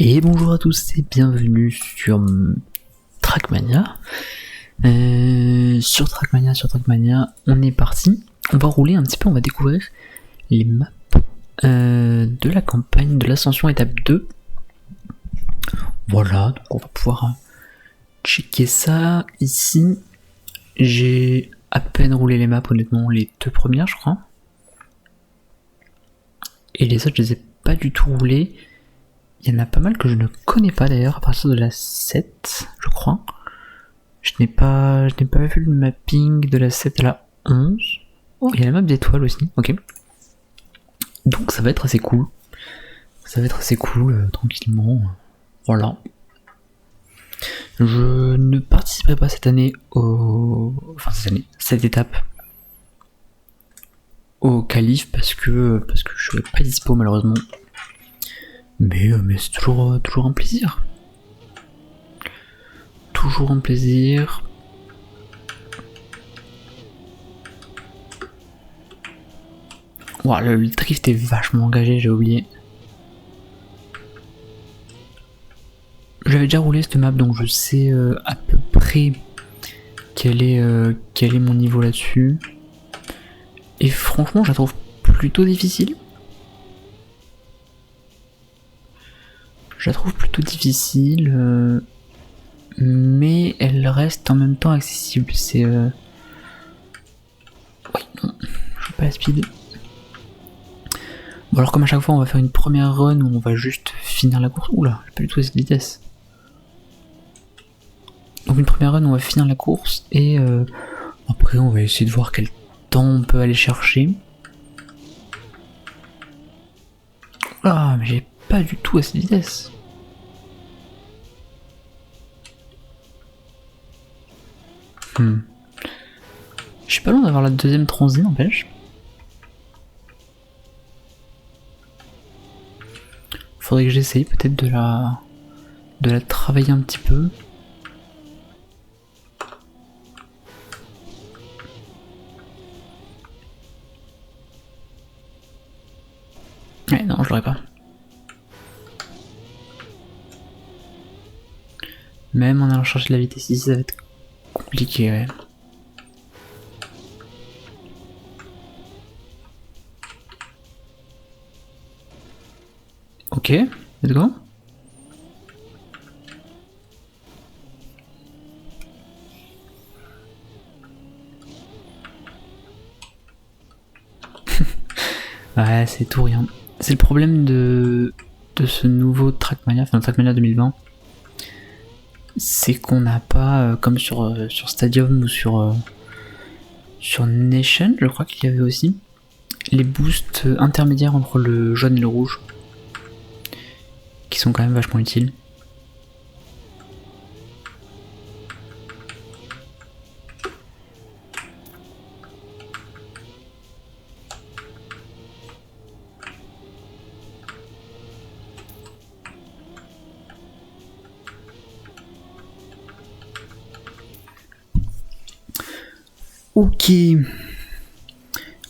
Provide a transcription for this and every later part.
Et bonjour à tous et bienvenue sur Trackmania. Sur Trackmania, on est parti. On va rouler un petit peu, on va découvrir les maps de la campagne de l'ascension étape 2. Voilà, donc on va pouvoir checker ça ici. J'ai à peine roulé les maps, honnêtement, les deux premières je crois. Et les autres je les ai pas du tout roulées. Il y en a pas mal que je ne connais pas d'ailleurs, à partir de la 7, je crois. Je n'ai pas vu le mapping de la 7 à la 11. Oh, il y a la map d'étoiles aussi, ok. Donc ça va être assez cool. Tranquillement. Voilà. Je ne participerai pas cette année cette étape au qualif parce que je serai pas dispo malheureusement. Mais c'est toujours un plaisir. Toujours un plaisir. Wow, le drift est vachement engagé, j'ai oublié. J'avais déjà roulé cette map donc je sais à peu près quel est mon niveau là-dessus. Et franchement, je la trouve plutôt difficile. Mais elle reste en même temps accessible. C'est oui, non, je suis pas à speed. Bon alors comme à chaque fois on va faire une première run où on va juste finir la course. Oula, j'ai pas du tout cette vitesse. Donc une première run où on va finir la course et après on va essayer de voir quel temps on peut aller chercher. Oula, mais j'ai pas du tout à cette vitesse. Je suis pas loin d'avoir la deuxième transi n'empêche. Faudrait que j'essaye peut-être de la travailler un petit peu. Ouais, non, je l'aurais pas. Même en allant chercher la vitesse ici, ça va être compliqué, ouais. Ok, let's go. Ouais, c'est tout rien. C'est le problème de ce nouveau Trackmania, enfin Trackmania 2020. C'est qu'on n'a pas, comme sur Stadium ou sur Nation, je crois qu'il y avait aussi, les boosts intermédiaires entre le jaune et le rouge. Qui sont quand même vachement utiles. Ok.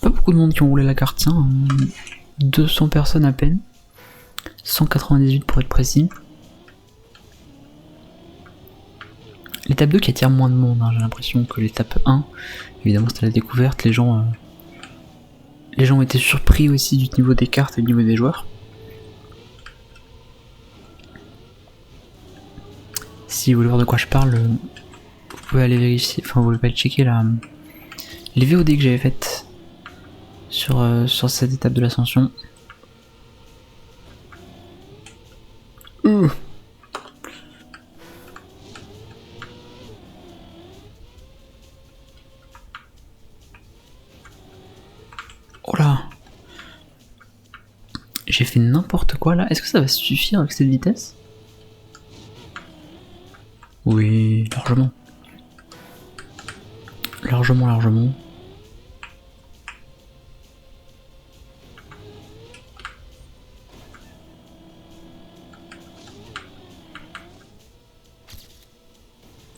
Pas beaucoup de monde qui ont roulé la carte, tiens. 200 personnes à peine. 198 pour être précis. L'étape 2 qui attire moins de monde, hein, j'ai l'impression que l'étape 1, évidemment c'était la découverte, les gens ont été surpris aussi du niveau des cartes et du niveau des joueurs. Si vous voulez voir de quoi je parle, vous pouvez aller vérifier, enfin vous pouvez pas aller checker les VOD que j'avais faites sur cette étape de l'ascension. Oh là, j'ai fait n'importe quoi là. Est-ce que ça va suffire avec cette vitesse? Oui, largement. Largement.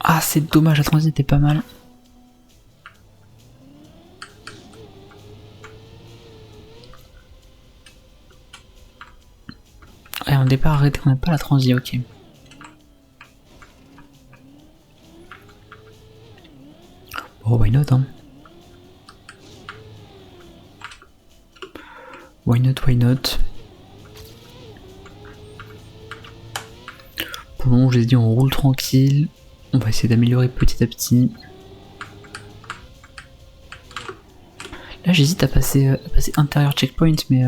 Ah, c'est dommage, la transit était pas mal. Ouais, pas arrêté, on n'a pas la transi, ok. Oh, why not, hein. Why not, why not. Pour le moment, je les ai dit, on roule tranquille. On va essayer d'améliorer petit à petit. Là, j'hésite à passer intérieur checkpoint, mais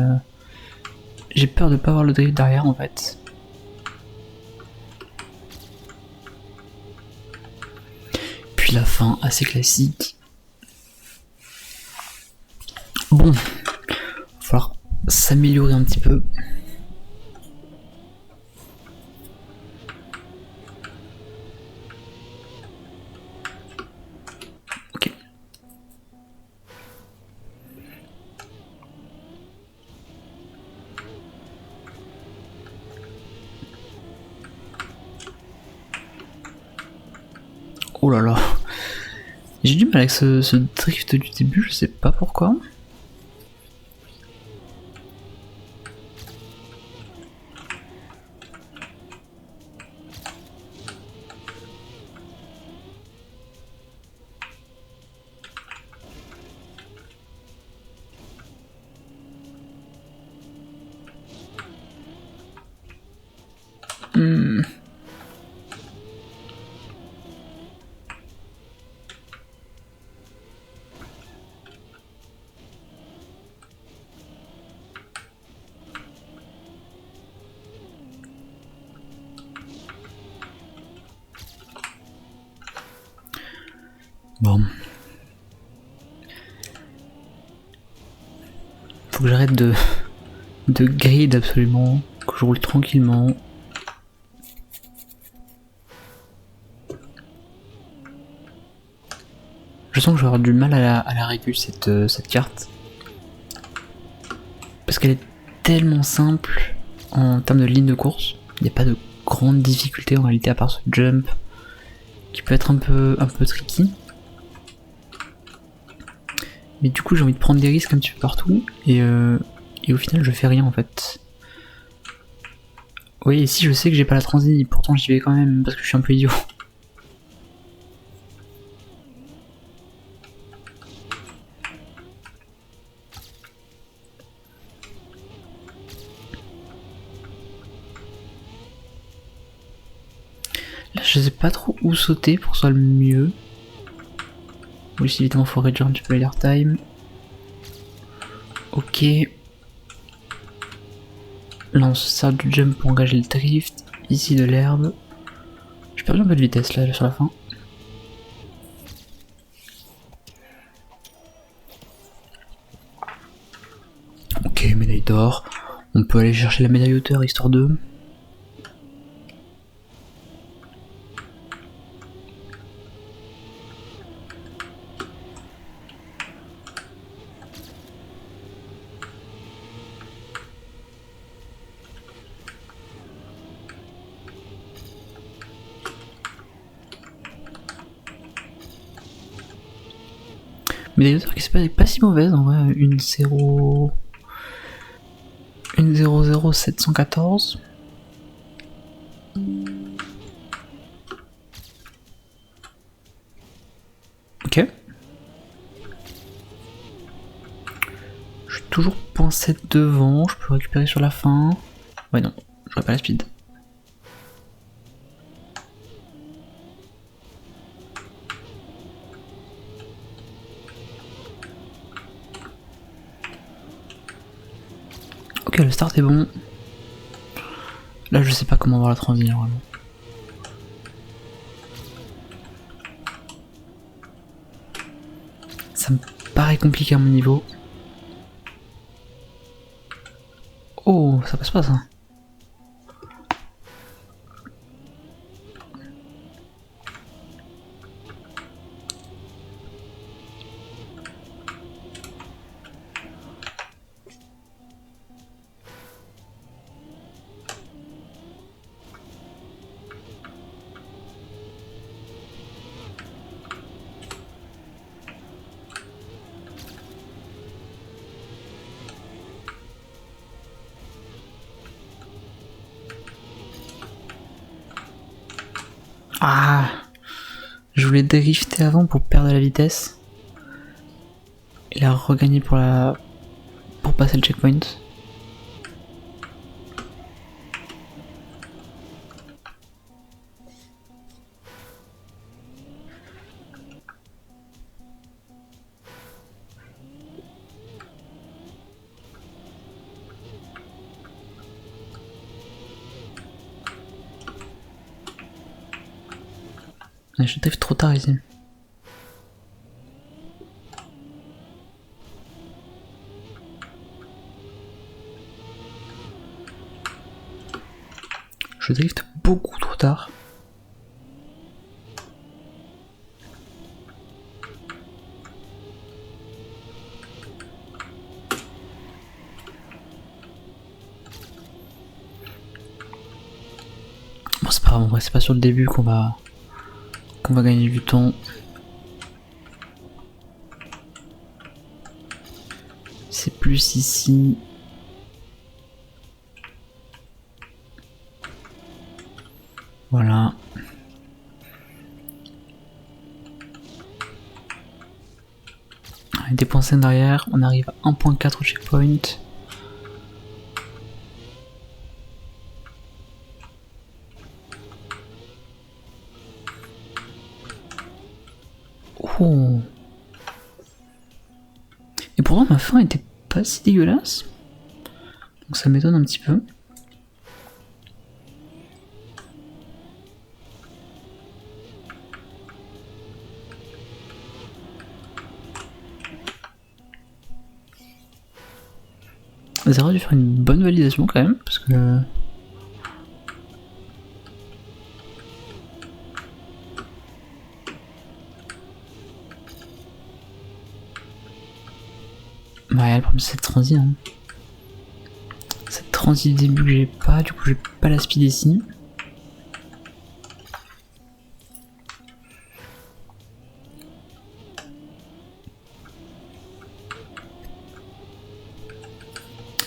j'ai peur de pas avoir le drift derrière en fait. Puis la fin, assez classique. Bon, il va falloir s'améliorer un petit peu. Ok. Oh là là. J'ai du mal avec ce drift du début, je sais pas pourquoi. Bon. Faut que j'arrête de grid absolument, que je roule tranquillement. Je sens que je vais avoir du mal à la régu cette carte. Parce qu'elle est tellement simple en termes de ligne de course. Il n'y a pas de grande difficulté en réalité à part ce jump qui peut être un peu tricky. Mais du coup j'ai envie de prendre des risques un petit peu partout et au final je fais rien en fait. Oui, ici je sais que j'ai pas la transi, pourtant j'y vais quand même parce que je suis un peu idiot. Là je sais pas trop où sauter pour que ce soit le mieux. Oui, si évidemment faut réduire un petit peu l'airtime. Ok. Là on se sert du jump pour engager le drift. Ici de l'herbe. J'ai perdu un peu de vitesse là sur la fin. Ok, médaille d'or. On peut aller chercher la médaille hauteur histoire de... Médaille hauteur qui c'est pas si mauvaise en vrai. Une 00714. Ok. Je suis toujours .7 devant, je peux récupérer sur la fin. Ouais non, j'aurais pas la speed. Ok, le start est bon. Là je sais pas comment avoir la transition vraiment. Ça me paraît compliqué à mon niveau. Oh, ça passe pas ça. Ah, je voulais drifter avant pour perdre la vitesse. Et la regagner pour passer le checkpoint. Je drift trop tard ici. Je drift beaucoup trop tard. Bon, c'est pas grave, en vrai, c'est pas sur le début qu'on va gagner du temps. C'est plus ici. Voilà. Des points derrière, on arrive à 1.4 au checkpoint. Oh. Et pourtant ma fin était pas si dégueulasse. Donc ça m'étonne un petit peu. Ça aurait dû faire une bonne validation quand même, parce que... Ouais, le problème c'est cette transi. Hein. Cette transi du début que j'ai pas, du coup j'ai pas la speed ici.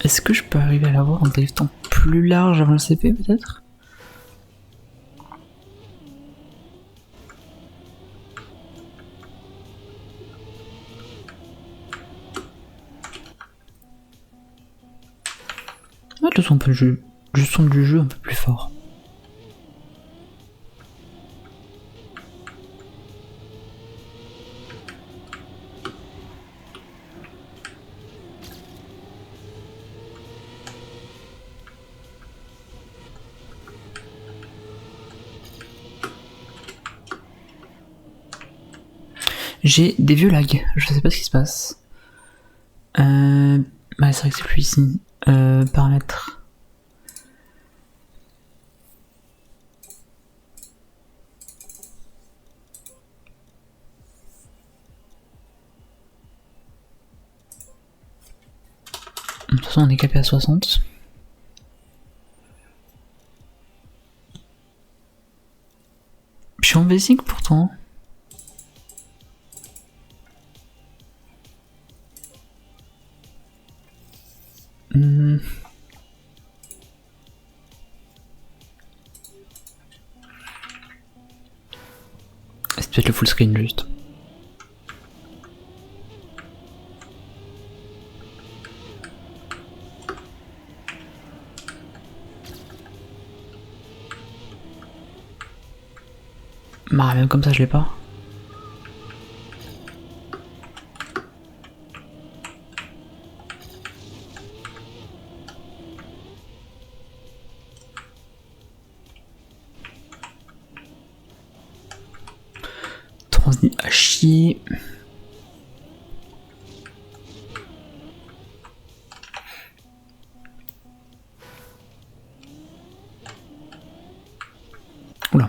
Est-ce que je peux arriver à l'avoir en driftant plus large avant le CP peut-être? Ah, le son du jeu un peu plus fort. J'ai des vieux lags, je sais pas ce qui se passe. Ouais, c'est vrai que c'est plus ici. Paramètres. De toute façon, on est capé à 60. Je suis en basic pourtant. C'est peut-être le full screen juste. Bah même comme ça je l'ai pas. Transnit à chier. Oula.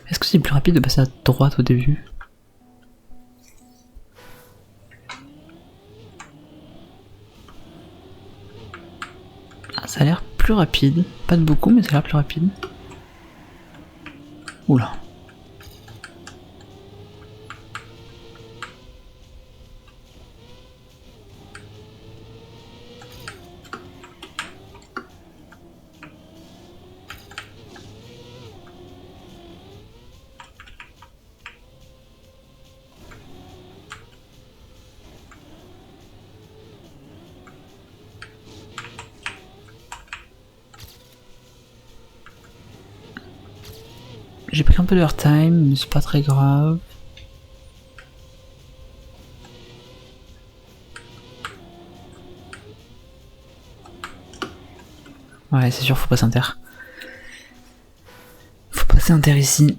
Est-ce que c'est plus rapide de passer à droite au début? Ah, ça a l'air plus rapide. Pas de beaucoup, mais ça a l'air plus rapide. Oula. J'ai pris un peu de airtime, mais c'est pas très grave. Ouais, c'est sûr, faut passer inter. Faut passer inter ici.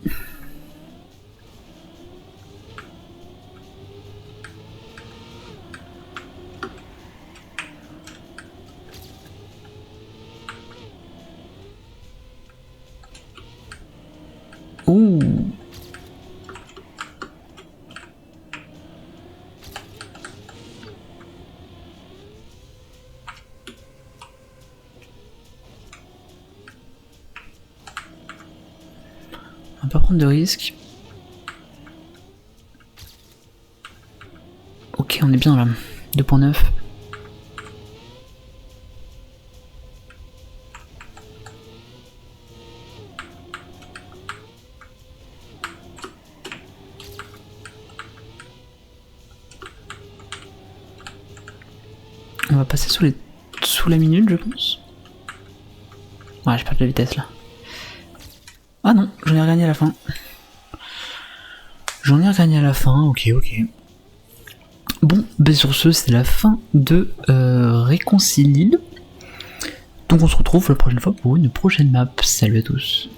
Ouh. On va pas prendre de risques. Ok, on est bien là. 2.9. On va passer sous la minute, je pense. Ouais, je perds de la vitesse là. Ah non, j'en ai regagné à la fin. J'en ai regagné à la fin, ok. Bon, ben sur ce, c'est la fin de Réconcilie. Donc on se retrouve la prochaine fois pour une prochaine map. Salut à tous.